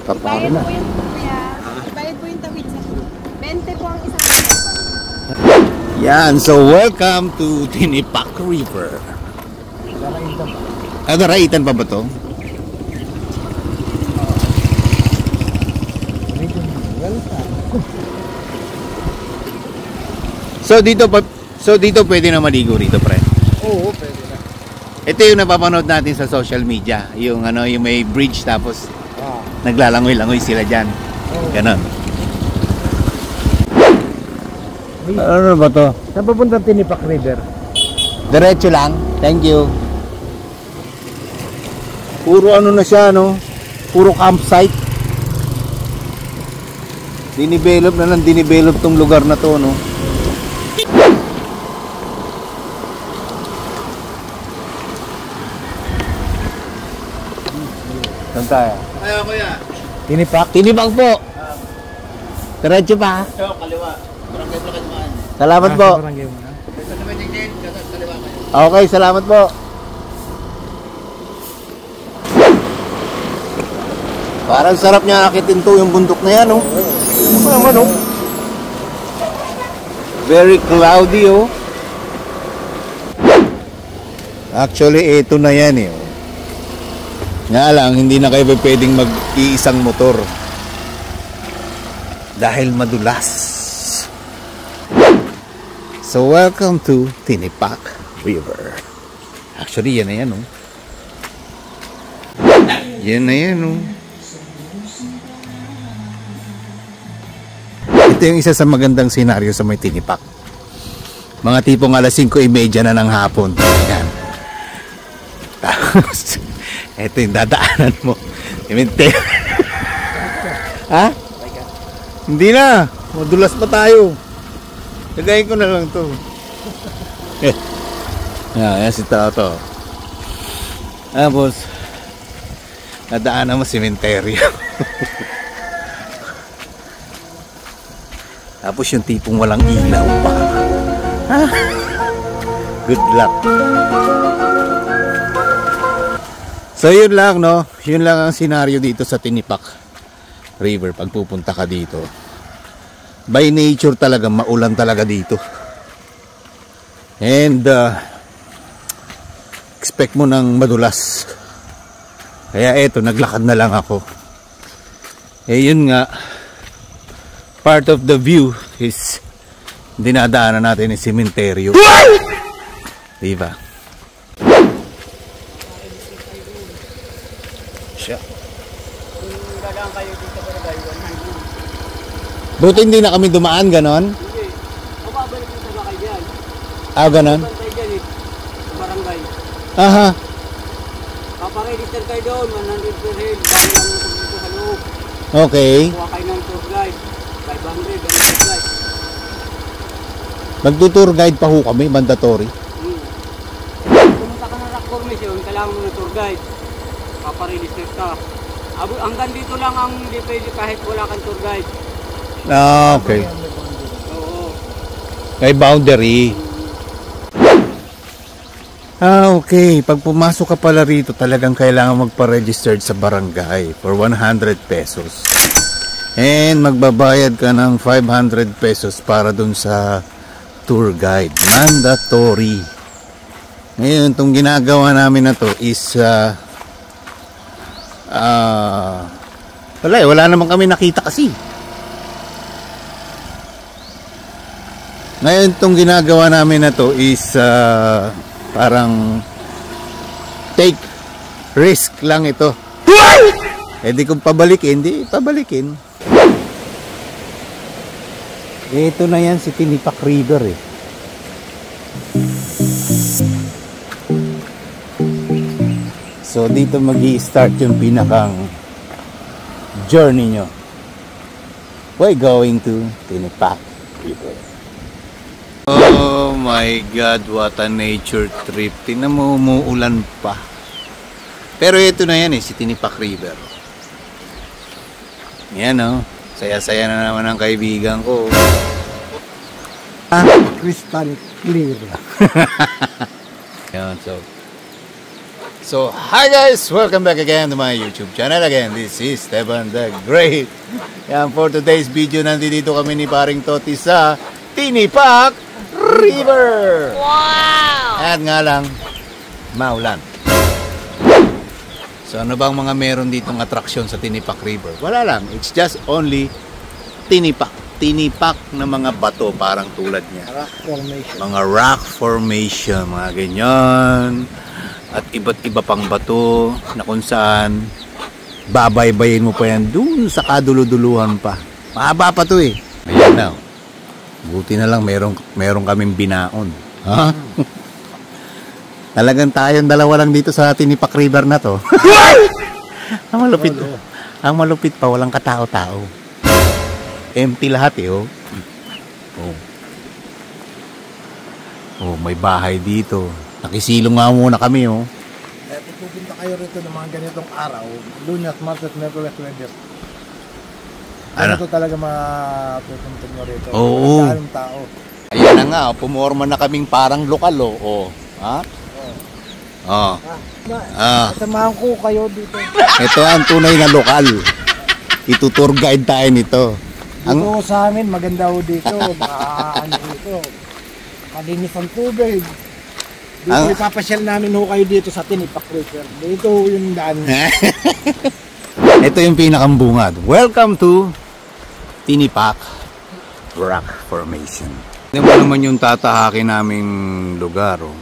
Papakari na. Bayad po yung kuya. Bayad po yung tawid sa 20 po ang isang libo. Yan, so welcome to Tinipak River. Daraitan pa ba to? So dito pwede na maligo rito, pre. Oo, pwede na. Ito yung napapanood natin sa social media, yung ano, yung may bridge tapos naglalangoy-langoy sila diyan. Ganon. Ano ba to? Saan papunta Tinipak River? Diretso lang. Thank you. Puro ano na siya, no? Puro campsite. Dinivelop na lang, dinivelop tong lugar na to, no? Saan tayo? Ayaw, kuya. Tinipak? Tinipak po. Diretso pa. Kaliwa. Salamat po. Okay, salamat po. Parang sarap niya akitin to yung bundok na yan, oh. Ano naman, oh. Very cloudy, oh. Actually, ito na yan, eh. Nga lang, hindi na kayo pwedeng mag-iisang motor. Dahil madulas. So, welcome to Tinipak River. Actually, yan na yan, oh. Yan na yan, oh. Ito yung isa sa magandang senaryo sa may Tinipak. Mga tipong alas 5:30 na ng hapon. Yan. Tapos, ito yung dadaanan mo. Ha? Hindi na. Madulas pa tayo. Lagayin ko na lang to. Yan si Toto. Tapos, nadaanan mo sementeryo. Tapos yung tipong walang ilaw pa. Good luck. So yun lang, no? Yun lang ang senaryo dito sa Tinipak River pag pupunta ka dito. By nature talaga, maulan talaga dito. And expect mo ng madulas. Kaya eto, naglakad na lang ako. Eh yun nga, part of the view is dinadaanan natin yung sementeryo. Diba? Siya. Kung dadaan kayo dito para tayo, 100. Buti hindi na kami dumaan, ganon? Hindi. Mababalik yung taga kayo dyan. Ah, ganon? Bantay dyan eh. Sa barangay. Aha. Paparegister kayo doon, 100 per head. Bago lang mo dito sa loob. Okay. Kuha kayo ng tour guide. 500 ang tour guide. Magtutour guide pa ho kami, mandatory. Pumunta ka ng rock formation, kailangan mo ng tour guide. Paparegister ka. Hanggang dito lang ang hindi pwede kahit wala kang tour guide. Ah, okay. Oo. May boundary. Ah, okay. Pag pumasok ka pala rito, talagang kailangan magpa-registered sa barangay for 100 pesos. And magbabayad ka ng 500 pesos para dun sa tour guide. Mandatory. Ngayon, itong ginagawa namin na to is wala naman kami nakita kasi. Ngayon, itong ginagawa namin na to is parang take risk lang ito. Eh di kung pabalikin, di pabalikin. Ito na yan si Tinipak River eh. So dito magi-start yung pinakang journey nyo. We're going to Tinipak River. Oh my God, what a nature trip. Tingnan mo, umuulan pa. Pero ito na yan eh, si Tinipak River. Yan oh, saya-saya na naman ang kaibigan ko. Crystal clear. Yan, so So, hi guys! Welcome back again to my YouTube channel. Again, this is Esteban the Great. Yan, for today's video, nandito kami ni Paring Toti sa Tinipak River. Wow! At nga lang, maulan. So, ano bang mga meron ditong atraksyon sa Tinipak River? Wala lang. It's just only tinipak. Tinipak na mga bato, parang tulad niya. Rock formation. Mga rock formation, mga ganyan. At iba't iba pang bato na kung saan babaybayin mo pa yan dun sa kaduluduluhan pa. Mahaba pa to eh. Ayan na. Buti na lang meron kaming binaon. Ha? Talagang tayong dalawa lang dito sa Tinipak River na to. Ang malupit pa, walang katao-tao. Empty lahat eh, oh. Oh, may bahay dito. Nakisilong nga muna kami, oh. Eh, pupunta kayo rito ng mga ganitong araw, Lunes, Martes, Miyerkules, Jueves. Ganito talaga mapupunta nyo rito. Oo. Maraming tao. Ayan na nga, oh, pumorma na kaming parang lokal, oh. Oh. Ha? Oh. Kasamahan ko kayo dito. Ito ang tunay na lokal. Itutour guide tayo nito. Dito sa amin, maganda ho dito. Ano dito. Malinis ang tubig. Dito ipapasyal namin ho kayo dito sa Tinipak River. Dito yung daan. Ito yung pinakambungad. Welcome to Tinipak Rock Formation. Tignan mo naman yung tatahakin naming lugar. Oh.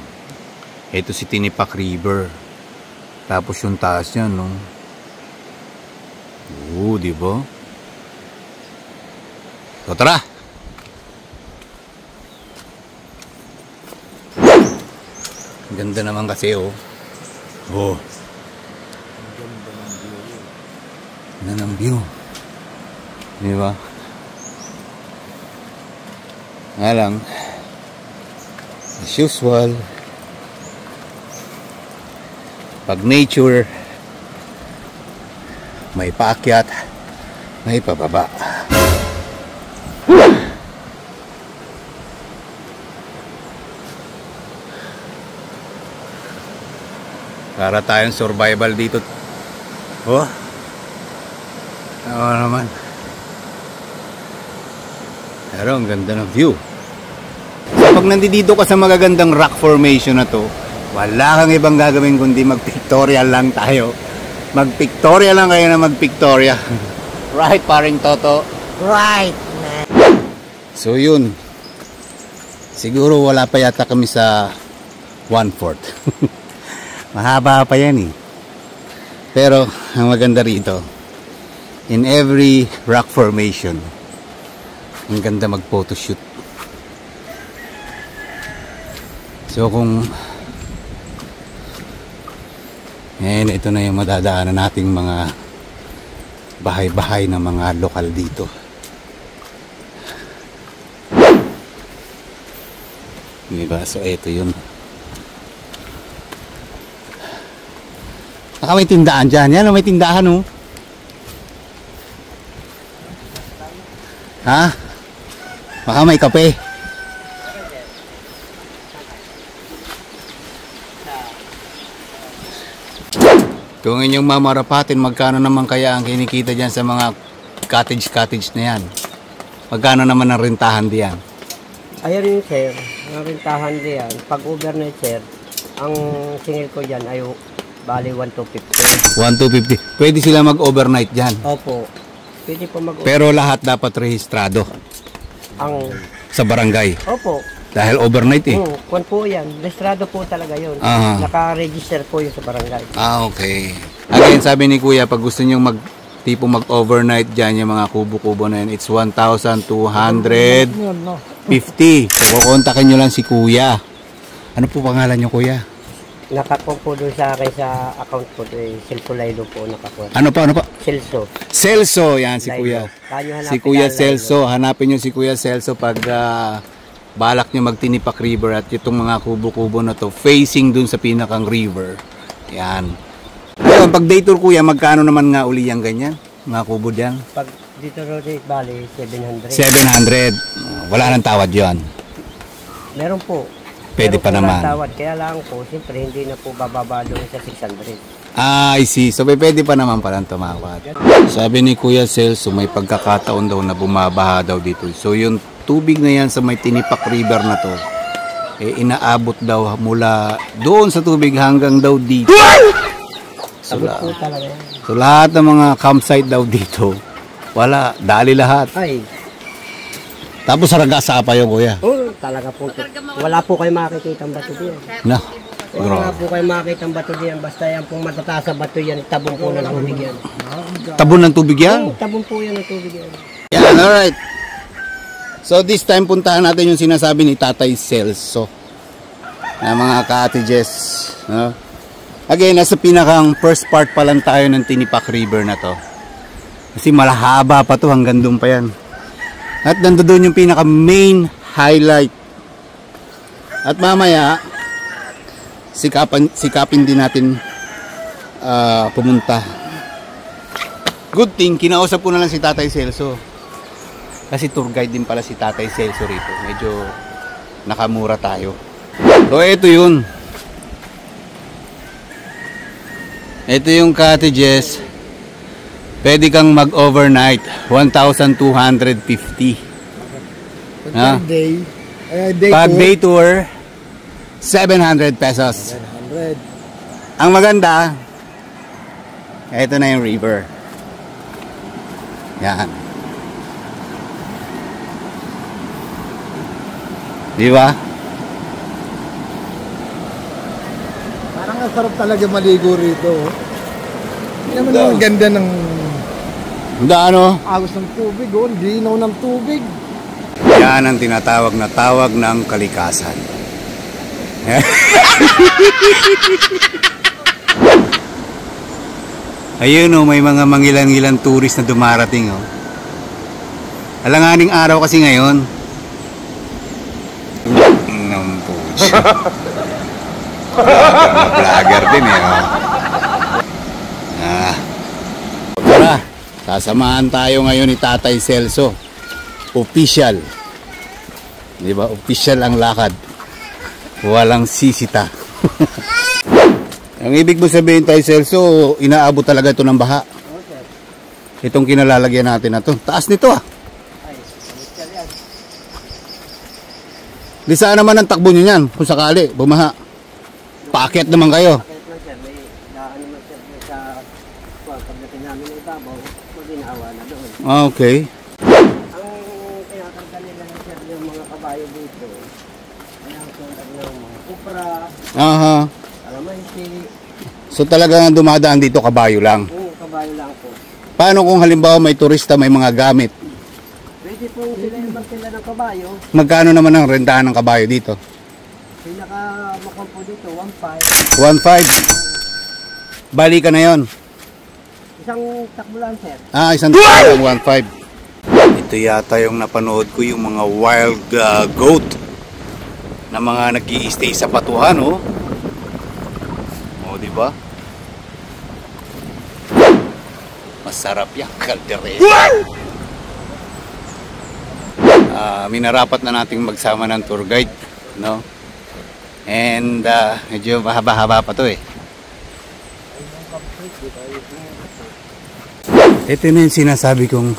Ito si Tinipak River. Tapos yung taas niya, no? Oo, di ba? So, tara! Ganda naman kasi, oh. Oh. Ganda ng view. Di ba? Nga lang, as usual, pag nature, may paakyat, may pababa. Para tayong survival dito. Oh. Ano naman. Pero ang ganda ng view. So pag nandito ka sa magagandang rock formation na to, wala kang ibang gagawin kundi mag-pictorial lang tayo. Mag-pictorial lang kayo na mag-pictorial. Right, Paring Toto? Right, man. So yun. Siguro wala pa yata kami sa 1/4. Mahaba pa yan eh. Pero ang maganda rito, in every rock formation, ang ganda mag-photoshoot. So kung ito na yung madadaanan nating mga bahay-bahay na mga lokal dito. Diba? So ito yun. Baka may tindahan dyan. Yan, may tindahan, oh. Ha? Baka may kape. Kung inyong mamarapatin, magkano naman kaya ang kinikita dyan sa mga cottage na yan? Magkano naman ang rentahan diyan? Ayan yun, sir. Ang rintahan diyan. Pag overnight, sir, ang singil ko dyan ay bali 1,250. 1,250. Pwede sila mag-overnight dyan. Opo. Pwede po mag-overnight. Pero lahat dapat rehistrado Ang... sa barangay. Opo. Dahil overnight eh. Kung po yan. Registrado po talaga yun. Naka-register po yun sa barangay. Ah, okay. Again, sabi ni Kuya, pag gusto nyo mag-overnight dyan, yung mga kubo-kubo na yan, it's 1,250. So, kukontakin nyo lang si Kuya. Ano po pangalan nyo, Kuya? Nakakuha po doon sa akin sa account po doon, Celso Laylo po nakakuha. Ano pa? Celso. Celso, yan si Kuya. Si Kuya Celso, hanapin nyo si Kuya Celso pag balak nyo magtinipak river at itong mga kubo-kubo na to facing dun sa pinakang river. Yan. Ayun, pag day tour Kuya, magkano naman nga uli yung ganyan? Mga kubo dyan? Pag dito rin, bali, 700. 700. Wala nang tawad yon. Meron po. Pwede Pero pa kung naman. natawad, kaya lang po, siyempre hindi na po bababa doon sa 600. I see. So, pwede pa naman palang tumawad. Sabi ni Kuya Celso, may pagkakataon daw na bumabaha daw dito. So, yung tubig na yan sa may Tinipak River na to, eh, inaabot daw mula doon sa tubig hanggang daw dito. So, Sabot po talaga yan. so lahat ng mga campsite daw dito, wala, dali lahat. Ay, Tapos saragasa pa yung kuya. talaga po. Wala po kayo makikita ang bato diyan. Na, Wala po kayo makikita ang bato diyan. Basta yan pong matataas ang bato yan, tabong po ng tubig yan. tabon ng tubig yan. Tabong po yan ng tubig yan. Yan, alright. So this time puntahan natin yung sinasabi ni Tatay Celso na mga cottages, no? Again, nasa pinakang first part pa lang tayo ng Tinipak River na to. Kasi malahaba pa to, hanggang doon pa yan. At nandoon yung pinaka main highlight. At mamaya sikapin din natin pumunta. Good thing, kinausap ko na lang si Tatay Celso. Kasi tour guide din pala si Tatay Celso rito. Medyo nakamura tayo. So ito yun. Ito yung cottages. Pwede kang mag-overnight. 1,250. Pag day, Pag day tour, 700 pesos. 700. Ang maganda, ito na yung river. Yan. Di ba? Parang ang sarap talaga maligo rito. Hindi naman ang ganda ng Ano? agos ng tubig, oh. Linaw ng tubig. Yan ang tinatawag na tawag ng kalikasan. Ayun oh, may mga mangilan-ilan tourist na dumarating oh. Alanganing araw kasi ngayon. Vlogger din eh oh. Tara, sasamahan tayo ngayon ni Tatay Celso. Official. Di ba? Official ang lakad. Walang sisita. Ang ibig mo sabihin, Tay Celso, inaabot talaga ito ng baha. Itong kinalalagyan natin na to. Taas nito ah. Di saan naman ang takbo nyo yan kung sakali, bumaha. Paakyat naman kayo. Kahit lang sir, may daan naman sir sa pagdating namin ng ibabaw, maginawa na doon. Okay. Ang tinakarga nila ng sir yung mga kabayo dito, ay ang sundag ng mga kupra, Aha. alamansi, So talagang dumadaan dito kabayo lang. kabayo lang po. Paano kung halimbawa may turista, may mga gamit? Pwede po sila yung magtila ng kabayo, Magkano naman ang rentahan ng kabayo dito? pinakamakon po dito, 1.5. 1.5. Bali ka na yon. Isang takbo lang sir. Isang taong 1.5. Ito yata yung napanood ko, yung mga wild goat na mga nag-i-stay sa patuhan, oh. Oh, di ba? Masarap yung kaldereta. Minarapat na nating magsama ng tour guide, no? And medyo mahaba-haba pa to eh. Ito na yung sinasabi kong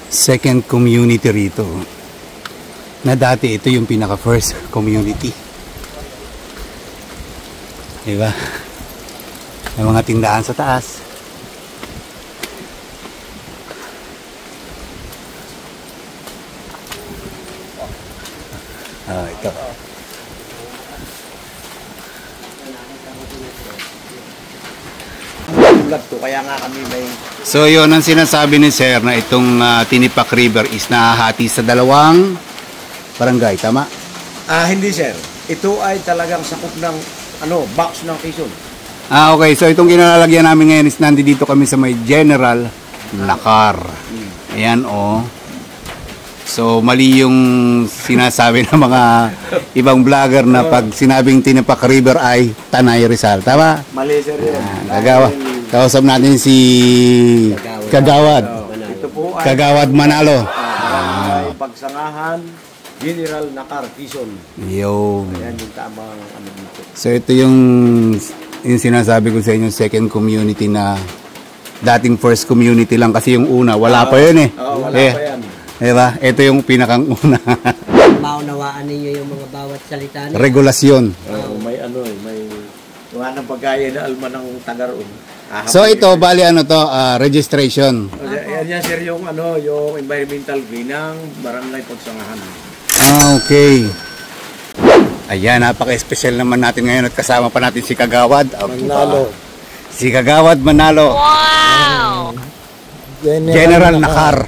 second community rito. Na dati ito yung pinaka first community. Diba? May mga tindahan sa taas. Ito. Vlog to, kaya nga kami may So yun ang sinasabi ni Sir na itong Tinipak River is nahahati sa dalawang barangay, tama? hindi sir. Ito ay talagang sakop ng box ng Quezon. Okay, so itong kinalalagyan namin ngayon is nandito kami sa may General Lakar. Ayan oh. So mali yung sinasabi ng mga ibang vlogger na pag sinabing Tinipak River ay Tanay Rizal, tama? Mali sir yan. Kausap natin si Kagawad. Ito po ay Kagawad Manalo. ay pagsangahan General Nakar, Quezon. Yo. Ayan yung tamang ano dito. So ito yung sinasabi ko sa inyo, second community na dating first community lang kasi yung una wala pa yun eh. Oo, wala eh, pa yan. diba? Ito yung pinakang una. Maunawaan ninyo yung mga bawat salita niya. Regulasyon. May ano eh, may wala nang pagkaya na alma ng tagaroon. So ito, bali ano to, registration. Yan sir yung ano, yung environmental green ng barangay Pagsangahan. Okay. Ayan, napaka-special naman natin ngayon at kasama pa natin si Kagawad. Manalo. Si Kagawad Manalo. Wow! General Nakar.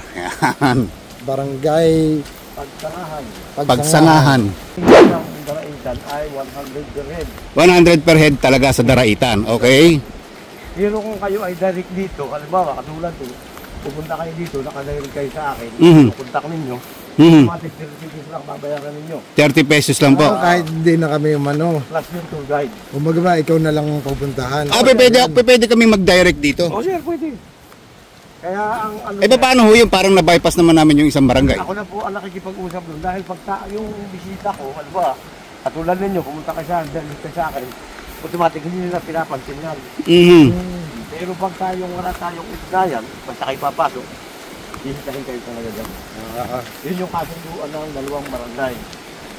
Ayan. Barangay Pagsangahan. Pagsangahan. Ang daraitan ay 100 per head. 100 per head talaga sa daraitan. Okay? Pero kung kayo ay direct dito, halimbawa katulad to, pupunta kayo dito, nakadirect kayo sa akin, pupuntak ninyo, automatic 30 lang babayaran ninyo. 30 pesos lang po. kahit hindi na kami umano. Plus yung tour guide. Umaga ba, ikaw na lang ang pupuntahan. Pwede kami mag-direct dito. Oh sir, pwede. Kaya ang ano, Eh paano ho yun? Parang na-bypass naman namin yung isang barangay. ako na po ang nakikipag-usap doon dahil pag yung bisita ko, halimbawa, katulad ninyo, pumunta kayo sa direct kayo sa akin, automatic hindi nila pinapansin yan. Pero pag wala tayong ugnayan, basta kayo papasok, hihitahin kayo talaga dyan. Yun yung kasunduan ng dalawang barangay.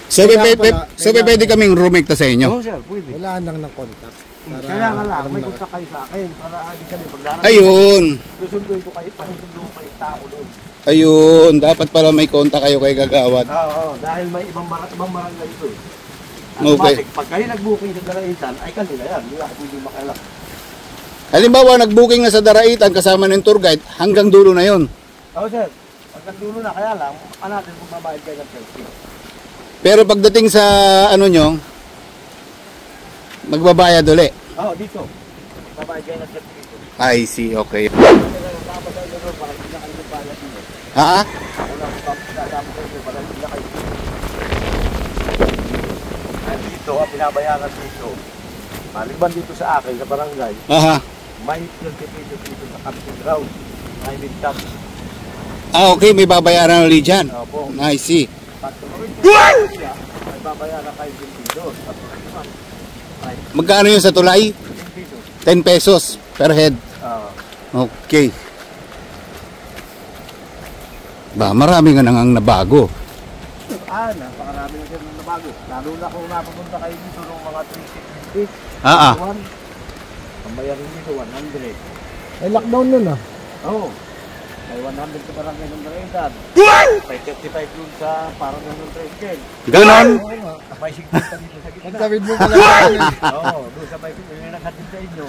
So pwede kaming rumekta sa inyo. Oo sir, pwede. Wala nang ng contact. Kaya nga lang, may kontak kayo sa akin para hindi kami pagdaraan. Ayun. Susunduin ko kayo, pasusunduin ko kayo tao doon. Ayun. Dapat pala may kontak kayo kay Kagawad. Oo, dahil may ibang barangay ito eh. Okay. Pag kayo nag-booking sa Daraitan, ay kanila yan. Hindi ako hindi makialam. Halimbawa, nag-booking na sa Daraitan kasama ng tour guide, hanggang dulo na yon. Oo sir, pag nagdulo na, kaya lang, natin kung mabayad kayo ng selfie. Pero pagdating sa ano nyo, magbabayad uli. Oo, dito. Mabayad kayo ng selfie dito. I see, okay. Kasi dapat tayo doon para hindi na kayo bayad dito. Ha? Ako lang, dapat kayo para hindi na kayo. At dito, ang pinabayaran dito, maliban dito sa akin, sa barangay, Aha. may 30 pesos dito sa camping ground. May bintang. Okay, may babayaran ulit dyan. Opo. I see. Pag tuloy siya, may babayaran kayo 10 pesos. Tapos naman, ay Magkano yun sa tulay? 10 pesos. 10 pesos per head. Okay. Ba, marami nga nang nabago. Napakarami na siya ng nabago. Lalo na kung napapunta kayo dito ng mga 360. Ang bayarin dito, 100. Ay, lockdown nun ah. Oo. May 100 sa barangay ng Daraitan. May 35 dun sa parang ng tricycle. Ganon? May 60 dito sa gitna. Nagtawid mo pala. Oo, doon sa bike yung naghatid sa inyo.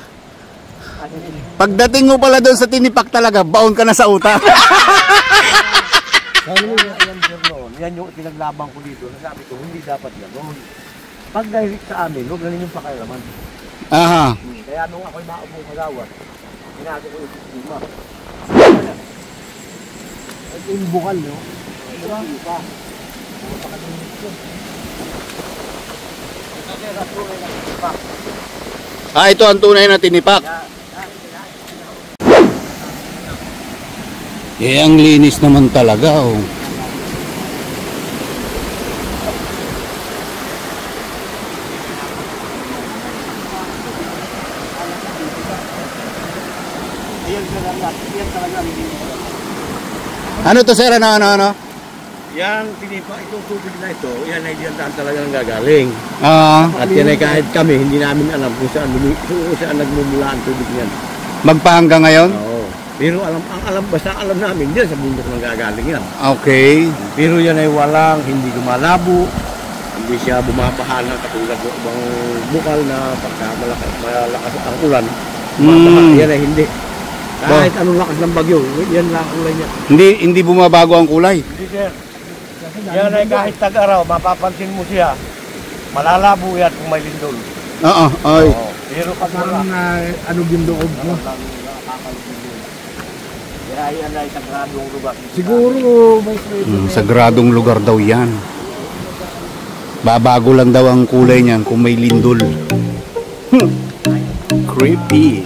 Pagdating mo pala doon sa tinipak talaga, baon ka na sa utak. Yan sir noon, yan yung pinaglaban ko dito. Nasabi ko, hindi dapat gano'n. Pag direct sa amin, huwag na ninyong pakialaman. Aha. Kaya nung ako'y maupong magawat, ginagawa ko yung sistema. At yung bukal nyo, diba? Diba? Ito ang tunay na tinipak. Ang linis naman talaga, oh. Ano to sir? Ano? Yan, tinipa, itong tubig na ito, yan ay diyan talaga nang gagaling. Ah, At yan ay kahit kami, hindi namin alam kung saan nagmumula ang tubig niyan. magpahanggang ngayon? Oo. Pero basta alam namin, diyan sa bundok nang gagaling yan. Okay. Pero yan ay hindi lumalabo, hindi siya bumabaha na katulad ng ibang bukal na pagka malakas ang ulan. Bumabaha, yan ay hindi. Kahit anong lakas ng bagyo, yan lang ang kulay niya. Hindi bumabago ang kulay. Hindi sir. Yan ay kahit tag-araw, mapapansin mo siya. Malalabo yan kung may lindol. Oo, ay. Oo. Pero pag Parang ano yung loob mo. Kaya yan ay sagradong lugar. Siguro may Sagradong lugar daw yan. Babago lang daw ang kulay niyan kung may lindol. Creepy.